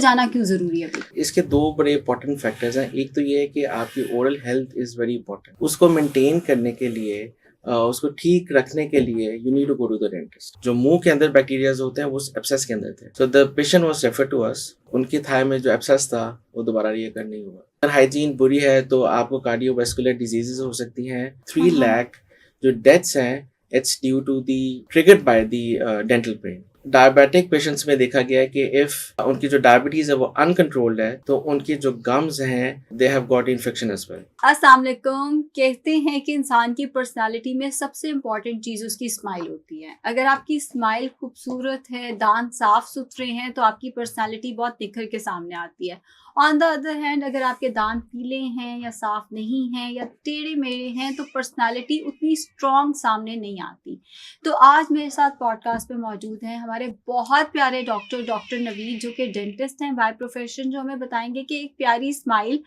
पे जाना क्यों ज़रूरी है अभी? इसके दो बड़े इंपॉर्टेंट फैक्टर्स हैं। एक तो ये है कि आपकी oral health is very important. उसको मेंटेन करने के लिए उसको ठीक रखने के लिए you need to go to the dentist. जो मुंह के अंदर बैक्टीरियाज होते हैं वो एब्सेस के अंदर थे। So the patient was refer to us. उनकी थाई में जो एब्सेस था वो दोबारा रिकर नहीं हुआ। अगर हाइजीन बुरी है तो आपको कार्डियोवास्कुलर डिजीजेस हो सकती हैं। 3 लाख जो डेथ्स हैं it's due to the triggered by the dental pain. Diabetic patients में देखा गया है कि इफ उनकी जो डायबिटीज है वो अनकंट्रोल्ड है तो उनकी जो गम्स हैं they have got infection as well. अस्सलाम वालेकुम। कहते हैं कि इंसान की पर्सनालिटी में सबसे इम्पॉर्टेंट चीज़ उसकी स्माइल होती है। अगर आपकी स्माइल खूबसूरत है, दांत साफ सुथरे हैं तो आपकी पर्सनालिटी बहुत निखर के सामने आती है। ऑन द अदर हैंड अगर आपके दांत पीले हैं या साफ नहीं हैं या टेढ़े मेढ़े हैं तो पर्सनालिटी उतनी स्ट्रॉन्ग सामने नहीं आती। तो आज मेरे साथ पॉडकास्ट पे मौजूद हैं हमारे बहुत प्यारे डॉक्टर नवीद, जो कि डेंटिस्ट हैं बाय प्रोफेशन, जो हमें बताएंगे कि एक प्यारी स्माइल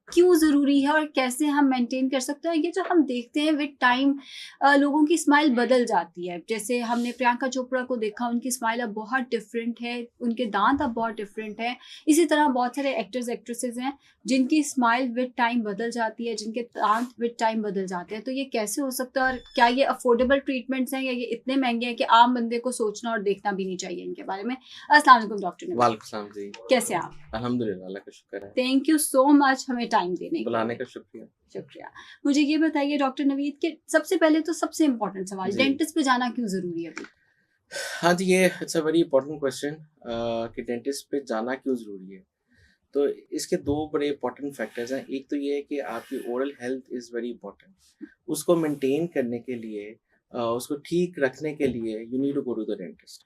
क्यों ज़रूरी है और कैसे हम मेंटेन कर सकते हैं। ये जो हम देखते हैं विद टाइम लोगों की स्माइल बदल जाती है। जैसे हमने प्रियंका चोपड़ा को देखा, उनकी स्माइल अब बहुत डिफरेंट है, उनके दांत अब बहुत डिफरेंट है। इसी तरह बहुत सारे एक्टर्स एक्ट्रेसेस हैं जिनकी स्माइल विद टाइम बदल जाती है, जिनके दांत विद टाइम बदल जाते हैं। तो ये कैसे हो सकता है और क्या ये अफोर्डेबल ट्रीटमेंट्स हैं या ये इतने महंगे हैं कि आम बंदे को सोचना और देखना भी नहीं चाहिए इनके बारे में? अस्सलाम वालेकुम डॉक्टर नवीद। वालेकुम सलाम जी। कैसे आप? अल्हम्दुलिल्लाह, अल्लाह का शुक्र है। थैंक यू सो मच हमें टाइम देने के बुलाने लिए। का शुक्रिया। शुक्रिया। मुझे ये बताइए डॉक्टर नवीद कि सबसे पहले तो सबसे इम्पोर्टेंट सवाल, जी। डेंटिस्ट पे जाना क्यों ज़रूरी है अभी? हाँ जी, ये it's a very important question कि डेंटिस्ट पे जाना क्यों ज़रूरी है। तो इसके दो बड़े इंपॉर्टेंट फैक्टर्स हैं। एक तो ये है कि आपकी oral health is very important. उसको मेंटेन करने के लिए उसको ठीक रखने के लिए you need to go to the dentist.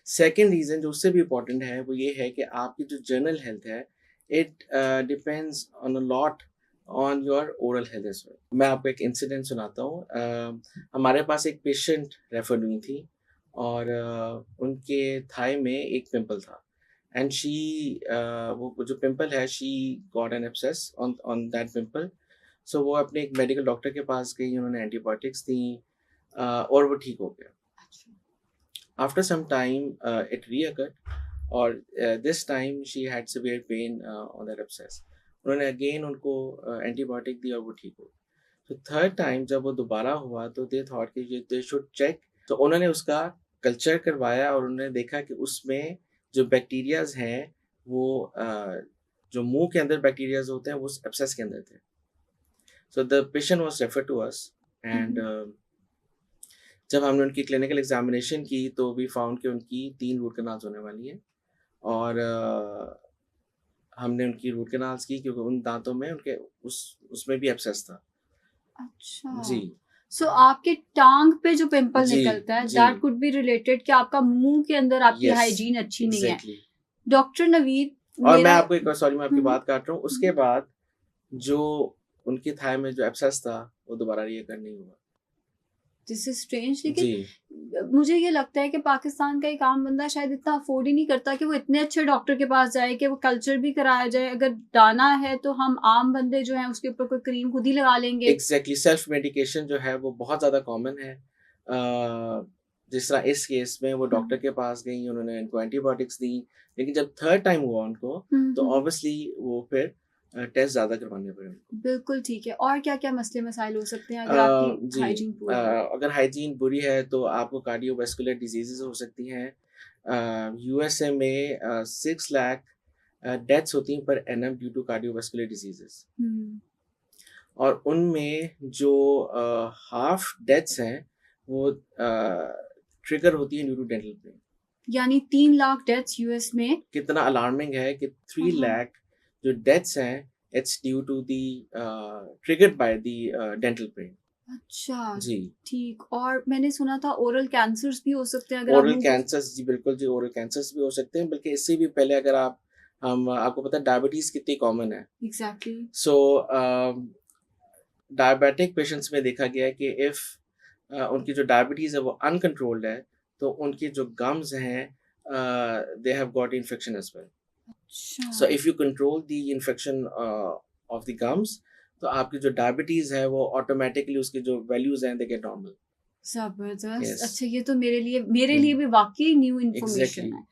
Second reason जो उससे भी इम्पोर्टेंट है वो ये है कि आपकी जो जनरल हेल्थ है it depends on a lot on your oral health as well. मैं आपको एक इंसिडेंट सुनाता हूँ। हमारे पास एक पेशेंट रेफर हुई थी और उनके थाई में एक पिंपल था एंड शी वो जो पिंपल है she got an abscess on on that pimple. So वो अपने एक मेडिकल डॉक्टर के पास गई, उन्होंने एंटीबायोटिक्स दी और वो ठीक हो गया। After some time, it reoccurred, और this time she had severe pain on that abscess. उन्होंने अगेन उनको एंटीबायोटिक दी और वो ठीक हो। तो थर्ड टाइम जब वो दोबारा हुआ तो दे थॉट कि ये दे शुड चेक। तो उन्होंने उसका कल्चर करवाया और उन्होंने देखा कि उसमें जो बैक्टीरियाज हैं वो जो मुंह के अंदर बैक्टीरियाज होते हैं वो एब्सेस के अंदर थे। So the patient was refer to us and जब हमने उनकी क्लिनिकल एग्जामिनेशन की तो वी फाउंड कि उनकी 3 रूट कैनाल्स होने वाली हैं और हमने उनकी रूट कैनाल्स की क्योंकि उन दांतों में उनके उसमें भी एब्सेस था। अच्छा। जी। सो आपके टांग पे जो पिंपल जी, निकलता है जी। दैट कुड बी रिलेटेड कि आपका मुंह के अंदर आपकी यस, हाइजीन अच्छी नहीं है। एग्जैक्टली। डॉक्टर नवीद, और मैं मेरा आपको एक सॉरी मैं आपकी हम्म, बात काट रहा हूँ। उसके बाद जो उनकी थाई में जो एब्सेस था वो दोबारा रिकर नहीं हुआ। This is strange. लेकिन जी। मुझे ये लगता है कि पाकिस्तान का एक आम बंदा शायद इतना अफोर्ड ही नहीं करता कि वो इतने अच्छे डॉक्टर के पास जाए कि वो कल्चर भी कराया जाए। अगर दाना है तो हम आम बंदे जो हैं उसके ऊपर कोई क्रीम खुद ही लगा लेंगे। एग्जैक्टली, सेल्फ मेडिकेशन जो है वो बहुत ज़्यादा कॉमन है। जिस तरह इस केस में वो डॉक्टर के पास गई, उन्होंने उनको एंटीबायोटिक्स दी, लेकिन जब थर्ड टाइम हुआ उनको तो ऑब्वियसली वो फिर टेस्ट ज़्यादा करवाने पड़े उनको। बिल्कुल ठीक है। और क्या क्या मसले मसाइल हो सकते हैं अगर आपकी जी। हाइजीन पूरी है? अगर हाइजीन बुरी है तो आपको कार्डियोवास्कुलर डिजीजेस हो सकती हैं। यूएसए में 6 लाख डेथ्स होती हैं पर एनम ड्यू टू कार्डियोवास्कुलर डिजीजेस और उनमें जो हाफ डेथ्स हैं वो ट्रिगर होती है न्यू टू डेंटल पेन। यानी 3 लाख डेथ्स यूएस में। कितना अलार्मिंग है कि 3 लाख जो डेथ्स हैं it's due to the triggered by the dental pain. अच्छा। जी। ठीक। और मैंने सुना था ओरल कैंसर्स भी हो सकते हैं अगर आप ओरल मुंह कैंसर्स, जी बिल्कुल जी, ओरल कैंसर्स भी हो सकते हैं। बल्कि इससे भी पहले अगर आप हम आपको पता है डायबिटीज कितनी कॉमन है। एग्जैक्टली। सो डायबिटिक पेशेंट्स में देखा गया है कि इफ उनकी जो डायबिटीज है वो अनकंट्रोल्ड है तो उनकी जो गम्स हैं they have got infection as well. अच्छा। So if you control the infection of the gums तो आपकी जो डायबिटीज है वो ऑटोमेटिकली उसकी जो वैल्यूज हैं दे गेट नॉर्मल। जबरदस्त। यस। अच्छा, ये तो मेरे लिए भी वाकई न्यू इन्फॉर्मेशन एग्जैक्टली। है।